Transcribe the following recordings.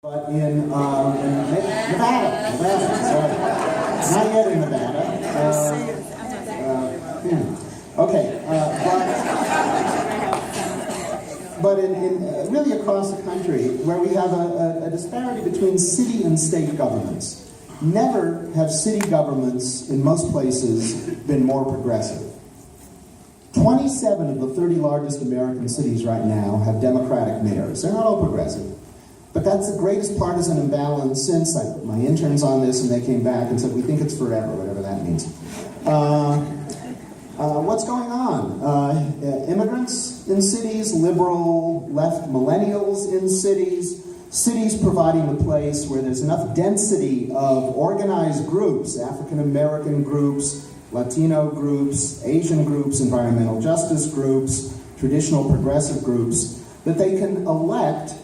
But in Nevada, sorry. Not yet in Nevada. Okay, but in really across the country, where we have a disparity between city and state governments. Never have city governments in most places been more progressive. 27 of the 30 largest American cities right now have Democratic mayors. They're not all progressive. But that's the greatest partisan imbalance since I put my interns on this and they came back and said, we think it's forever, whatever that means. What's going on? Immigrants in cities, liberal left millennials in cities, cities providing a place where there's enough density of organized groups, African American groups, Latino groups, Asian groups, environmental justice groups, traditional progressive groups, that they can elect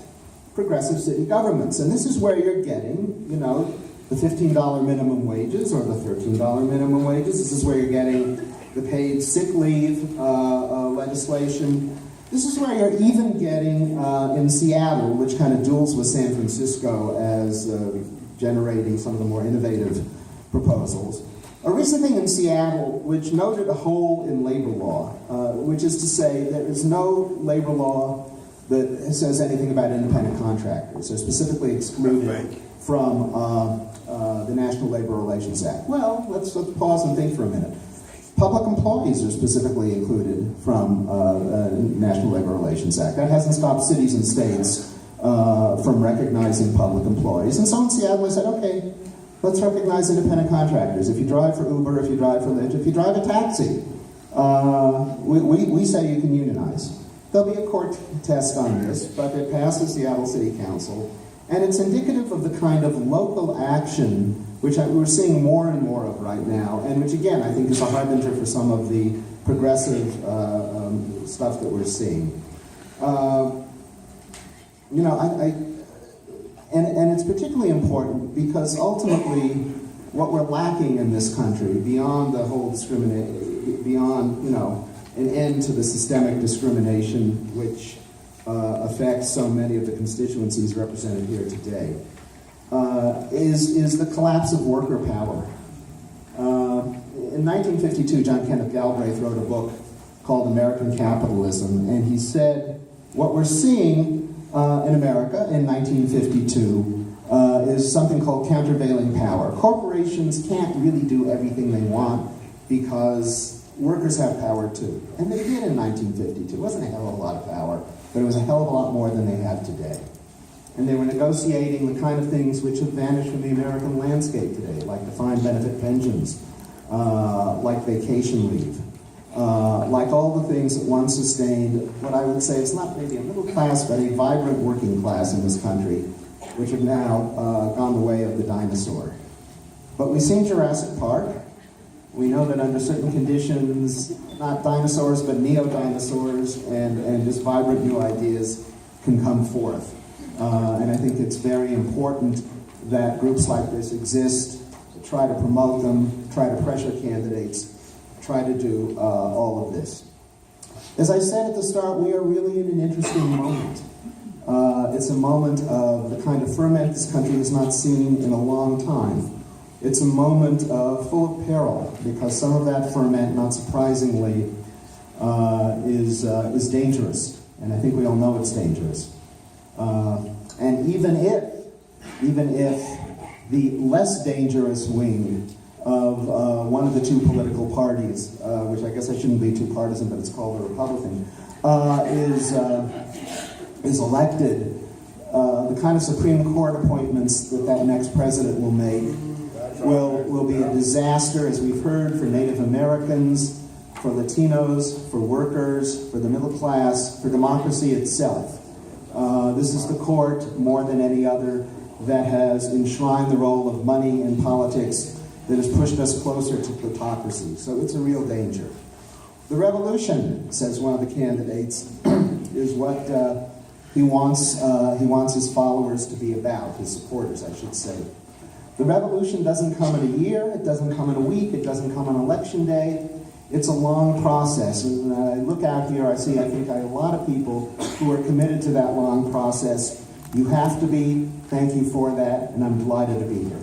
progressive city governments. And this is where you're getting, the $15 minimum wages or the $13 minimum wages. This is where you're getting the paid sick leave legislation. This is where you're even getting in Seattle, which kind of duels with San Francisco as generating some of the more innovative proposals. A recent thing in Seattle which noted a hole in labor law, which is to say there is no labor law that says anything about independent contractors. They're specifically excluded from the National Labor Relations Act. Well, let's pause and think for a minute. Public employees are specifically included from the National Labor Relations Act. That hasn't stopped cities and states from recognizing public employees. And so in Seattle, we said, okay, let's recognize independent contractors. If you drive for Uber, if you drive for Lyft, if you drive a taxi, we say you can unionize. There'll be a court test on this, but it passes Seattle City Council, and it's indicative of the kind of local action which we're seeing more and more of right now, and which again I think is a harbinger for some of the progressive stuff that we're seeing. And it's particularly important because ultimately what we're lacking in this country, beyond the whole beyond an end to the systemic discrimination which affects so many of the constituencies represented here today, is the collapse of worker power. In 1952, John Kenneth Galbraith wrote a book called American Capitalism, and he said, what we're seeing in America in 1952 is something called countervailing power. Corporations can't really do everything they want because workers have power too. And they did in 1952. It wasn't a hell of a lot of power, but it was a hell of a lot more than they have today. And they were negotiating the kind of things which have vanished from the American landscape today, like defined benefit pensions, like vacation leave, like all the things that once sustained what I would say is not maybe a middle class, but a vibrant working class in this country, which have now gone the way of the dinosaur. But we've seen Jurassic Park. We know that under certain conditions, not dinosaurs, but neo-dinosaurs and just vibrant new ideas can come forth. And I think it's very important that groups like this exist, to try to promote them, try to pressure candidates, try to do all of this. As I said at the start, we are really in an interesting moment. It's a moment of the kind of ferment this country has not seen in a long time. It's a moment full of peril, because some of that ferment, not surprisingly, is dangerous. And I think we all know it's dangerous. And even if the less dangerous wing of one of the two political parties, which I guess I shouldn't be too partisan, but it's called the Republican, is elected, the kind of Supreme Court appointments that next president will make will be a disaster, as we've heard, for Native Americans, for Latinos, for workers, for the middle class, for democracy itself. This is the court, more than any other, that has enshrined the role of money in politics, that has pushed us closer to plutocracy. So it's a real danger. The revolution, says one of the candidates, is what he wants his followers to be about, his supporters, I should say. The revolution doesn't come in a year, it doesn't come in a week, it doesn't come on election day. It's a long process. And when I look out here, I think a lot of people who are committed to that long process You have to be. Thank you for that, and I'm delighted to be here.